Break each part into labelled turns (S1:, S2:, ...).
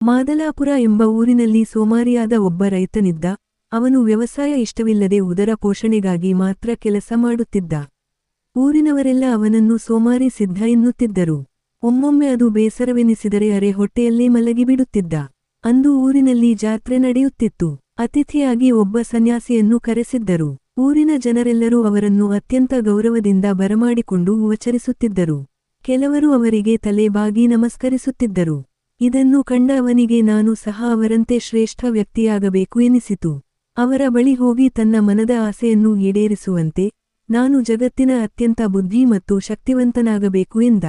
S1: ಮಾದಲಾಪುರ ಎಂಬ ಊರಿನಲ್ಲಿ ಸೋಮಾರಿಯಾದ ಒಬ್ಬ ರೈತನಿದ್ದ. ಅವನು ವ್ಯವಸಾಯ ಇಷ್ಟವಿಲ್ಲದೆ ಉದರ ಪೋಷಣೆಗಾಗಿ ಮಾತ್ರ ಕೆಲಸ ಮಾಡುತ್ತಿದ್ದ. ಊರಿನವರೆಲ್ಲ ಅವನನ್ನು ಸೋಮಾರಿ ಸಿದ್ಧ ಎನ್ನುತ್ತಿದ್ದರು. ಒಮ್ಮೊಮ್ಮೆ ಅದು ಬೇಸರವೆನಿಸಿದರೆ ಅರೆ ಹೊಟ್ಟೆಯಲ್ಲೇ ಮಲಗಿಬಿಡುತ್ತಿದ್ದ. ಅಂದು ಊರಿನಲ್ಲಿ ಜಾತ್ರೆ ನಡೆಯುತ್ತಿತ್ತು. ಅತಿಥಿಯಾಗಿ ಒಬ್ಬ ಸನ್ಯಾಸಿಯನ್ನು ಕರೆಸಿದ್ದರು. ಊರಿನ ಜನರೆಲ್ಲರೂ ಅವರನ್ನು ಅತ್ಯಂತ ಗೌರವದಿಂದ ಬರಮಾಡಿಕೊಂಡು ಉಪಚರಿಸುತ್ತಿದ್ದರು. ಕೆಲವರು ಅವರಿಗೆ ತಲೆ ಬಾಗಿ ನಮಸ್ಕರಿಸುತ್ತಿದ್ದರು. ಇದನ್ನು ಕಂಡ ಅವನಿಗೆ ನಾನು ಸಹ ಅವರಂತೆ ಶ್ರೇಷ್ಠ ವ್ಯಕ್ತಿಯಾಗಬೇಕು ಎನಿಸಿತು. ಅವರ ಬಳಿ ಹೋಗಿ ತನ್ನ ಮನದ ಆಸೆಯನ್ನು ಈಡೇರಿಸುವಂತೆ ನಾನು ಜಗತ್ತಿನ ಅತ್ಯಂತ ಬುದ್ಧಿ ಮತ್ತು ಶಕ್ತಿವಂತನಾಗಬೇಕು ಎಂದ.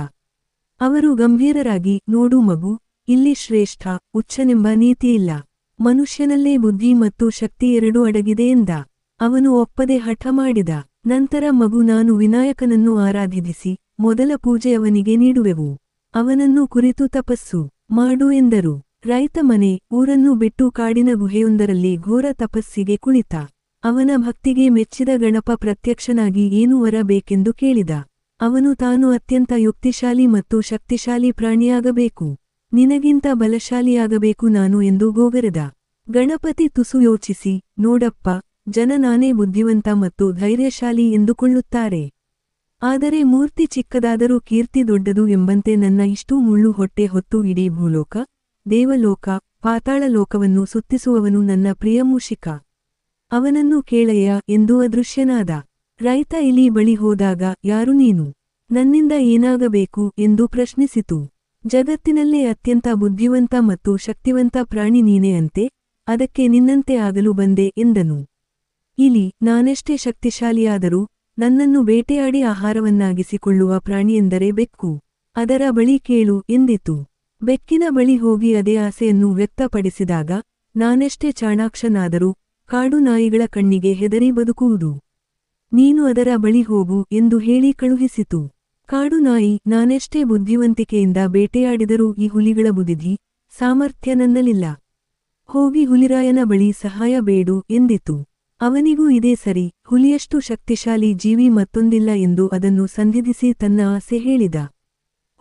S1: ಅವರು ಗಂಭೀರರಾಗಿ, ನೋಡು ಮಗು, ಇಲ್ಲಿ ಶ್ರೇಷ್ಠ, ಉಚ್ಚನೆಂಬ ನೀತಿಯಿಲ್ಲ. ಮನುಷ್ಯನಲ್ಲೇ ಬುದ್ಧಿ ಮತ್ತು ಶಕ್ತಿ ಎರಡೂ ಅಡಗಿದೆ ಎಂದ. ಅವನು ಒಪ್ಪದೆ ಹಠ ಮಾಡಿದ. ನಂತರ ಮಗು, ನಾನು ವಿನಾಯಕನನ್ನು ಆರಾಧಿಸಿ ಮೊದಲ ಪೂಜೆ ಅವನಿಗೆ ನೀಡುವೆವು. ಅವನನ್ನು ಕುರಿತು ತಪಸ್ಸು ಮಾಡು ಎಂದರು. ರೈತ ಮನೆ ಊರನ್ನು ಬಿಟ್ಟು ಕಾಡಿನ ಗುಹೆಯೊಂದರಲ್ಲಿ ಘೋರ ತಪಸ್ಸಿಗೆ ಕುಳಿತ. ಅವನ ಭಕ್ತಿಗೆ ಮೆಚ್ಚಿದ ಗಣಪ ಪ್ರತ್ಯಕ್ಷನಾಗಿ ಏನು ವರ ಬೇಕೆಂದು ಕೇಳಿದ. ಅವನು ತಾನು ಅತ್ಯಂತ ಯುಕ್ತಿಶಾಲಿ ಮತ್ತು ಶಕ್ತಿಶಾಲಿ ಪ್ರಾಣಿಯಾಗಬೇಕು, ನಿನಗಿಂತ ಬಲಶಾಲಿಯಾಗಬೇಕು ನಾನು ಎಂದು ಗೋಗರೆದ. ಗಣಪತಿ ತುಸು ಯೋಚಿಸಿ, ನೋಡಪ್ಪ, ಜನ ನಾನೇ ಬುದ್ಧಿವಂತ ಮತ್ತು ಧೈರ್ಯಶಾಲಿ ಎಂದುಕೊಳ್ಳುತ್ತಾರೆ. ಆದರೆ ಮೂರ್ತಿ ಚಿಕ್ಕದಾದರೂ ಕೀರ್ತಿ ದೊಡ್ಡದು ಎಂಬಂತೆ ನನ್ನ ಇಷ್ಟೂ ಮುಳ್ಳು ಹೊಟ್ಟೆ ಹೊತ್ತು ಇಡೀ ಭೂಲೋಕ, ದೇವಲೋಕ, ಪಾತಾಳ ಲೋಕವನ್ನು ಸುತ್ತಿಸುವವನು ನನ್ನ ಪ್ರಿಯ ಮೂಷಿಕ. ಅವನನ್ನು ಕೇಳಯ್ಯ ಎಂದು ಅದೃಶ್ಯನಾದ. ರೈತ ಇಲಿ ಬಳಿ ಹೋದಾಗ, ಯಾರು ನೀನು? ನನ್ನಿಂದ ಏನಾಗಬೇಕು ಎಂದು ಪ್ರಶ್ನಿಸಿತು. ಜಗತ್ತಿನಲ್ಲೇ ಅತ್ಯಂತ ಬುದ್ಧಿವಂತ ಮತ್ತು ಶಕ್ತಿವಂತ ಪ್ರಾಣಿ ನೀನೇ ಅಂತೆ, ಅದಕ್ಕೆ ನಿನ್ನಂತೆ ಆಗಲು ಬಂದೆ ಎಂದನು. ಇಲಿ, ನಾನೆಷ್ಟೇ ಶಕ್ತಿಶಾಲಿಯಾದರೂ ನನ್ನನ್ನು ಬೇಟೆಯಾಡಿ ಆಹಾರವನ್ನಾಗಿಸಿಕೊಳ್ಳುವ ಪ್ರಾಣಿಯೆಂದರೆ ಬೆಕ್ಕು. ಅದರ ಬಳಿ ಕೇಳು ಎಂದಿತು. ಬೆಕ್ಕಿನ ಬಳಿ ಹೋಗಿ ಅದೇ ಆಸೆಯನ್ನು ವ್ಯಕ್ತಪಡಿಸಿದಾಗ, ನಾನೆಷ್ಟೇ ಚಾಣಾಕ್ಷನಾದರೂ ಕಾಡು ನಾಯಿಗಳ ಕಣ್ಣಿಗೆ ಹೆದರಿ ಬದುಕುವುದು. ನೀನು ಅದರ ಬಳಿ ಹೋಗು ಎಂದು ಹೇಳಿ ಕಳುಹಿಸಿತು. ಕಾಡು ನಾಯಿ, ನಾನೆಷ್ಟೇ ಬುದ್ಧಿವಂತಿಕೆಯಿಂದ ಬೇಟೆಯಾಡಿದರೂ ಈ ಹುಲಿಗಳ ಬುದ್ಧಿ ಸಾಮರ್ಥ್ಯ ನನ್ನಲ್ಲಿಲ್ಲ. ಹೋಗಿ ಹುಲಿರಾಯನ ಬಳಿ ಸಹಾಯ ಬೇಡು ಎಂದಿತು. ಅವನಿಗೂ ಇದೇ ಸರಿ, ಹುಲಿಯಷ್ಟು ಶಕ್ತಿಶಾಲಿ ಜೀವಿ ಮತ್ತೊಂದಿಲ್ಲ ಎಂದು ಅದನ್ನು ಸಂಧಿಸಿ ತನ್ನ ಆಸೆ ಹೇಳಿದ.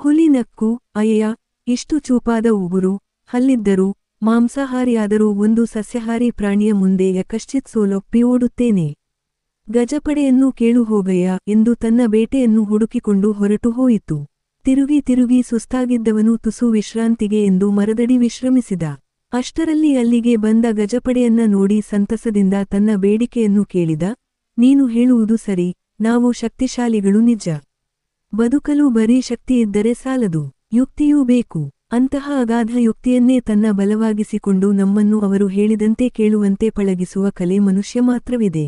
S1: ಹುಲಿ ನಕ್ಕು, ಅಯ್ಯ, ಇಷ್ಟು ಚೂಪಾದ ಉಗುರು, ಹಲ್ಲಿದ್ದರೂ, ಮಾಂಸಾಹಾರಿಯಾದರೂ ಒಂದು ಸಸ್ಯಾಹಾರಿ ಪ್ರಾಣಿಯ ಮುಂದೆ ಯಕಶ್ಚಿತ್ ಸೋಲೊಪ್ಪಿ ಓಡುತ್ತೇನೆ. ಗಜಪಡೆಯನ್ನು ಕೇಳು ಹೋಗಯ್ಯ ಎಂದು ತನ್ನ ಬೇಟೆಯನ್ನು ಹುಡುಕಿಕೊಂಡು ಹೊರಟು ಹೋಯಿತು. ತಿರುಗಿ ತಿರುಗಿ ಸುಸ್ತಾಗಿದ್ದವನು ತುಸು ವಿಶ್ರಾಂತಿಗೆ ಎಂದು ಮರದಡಿ ವಿಶ್ರಮಿಸಿದ. ಅಷ್ಟರಲ್ಲಿ ಅಲ್ಲಿಗೆ ಬಂದ ಗಜಪಡೆಯನ್ನ ನೋಡಿ ಸಂತಸದಿಂದ ತನ್ನ ಬೇಡಿಕೆಯನ್ನು ಕೇಳಿದ. ನೀನು ಹೇಳುವುದು ಸರಿ, ನಾವು ಶಕ್ತಿಶಾಲಿಗಳು ನಿಜ. ಬದುಕಲು ಬರೀ ಶಕ್ತಿಯಿದ್ದರೆ ಸಾಲದು, ಯುಕ್ತಿಯೂ ಬೇಕು. ಅಂತಹ ಅಗಾಧ ಯುಕ್ತಿಯನ್ನೇ ತನ್ನ ಬಲವಾಗಿಸಿಕೊಂಡು ನಮ್ಮನ್ನು ಅವರು ಹೇಳಿದಂತೆ ಕೇಳುವಂತೆ ಪಳಗಿಸುವ ಕಲೆ ಮನುಷ್ಯ ಮಾತ್ರವಿದೆ.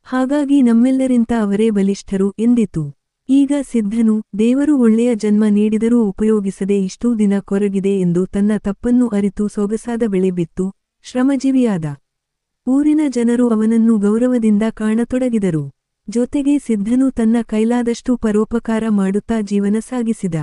S1: ಹಾಗಾಗಿ ನಮ್ಮೆಲ್ಲರಿಂತ ಅವರೇ ಬಲಿಷ್ಠರು ಎಂದಿತು. ಈಗ ಸಿದ್ಧನು, ದೇವರು ಒಳ್ಳೆಯ ಜನ್ಮ ನೀಡಿದರೂ ಉಪಯೋಗಿಸದೆ ಇಷ್ಟೂ ದಿನ ಕೊರಗಿದೆ ಎಂದು ತನ್ನ ತಪ್ಪನ್ನು ಅರಿತು ಸೊಗಸಾದ ಬೆಳೆ ಬಿತ್ತು ಶ್ರಮಜೀವಿಯಾದ. ಊರಿನ ಜನರು ಅವನನ್ನು ಗೌರವದಿಂದ ಕಾಣತೊಡಗಿದರು. ಜೊತೆಗೆ ಸಿದ್ಧನು ತನ್ನ ಕೈಲಾದಷ್ಟು ಪರೋಪಕಾರ ಮಾಡುತ್ತಾ ಜೀವನ ಸಾಗಿಸಿದ.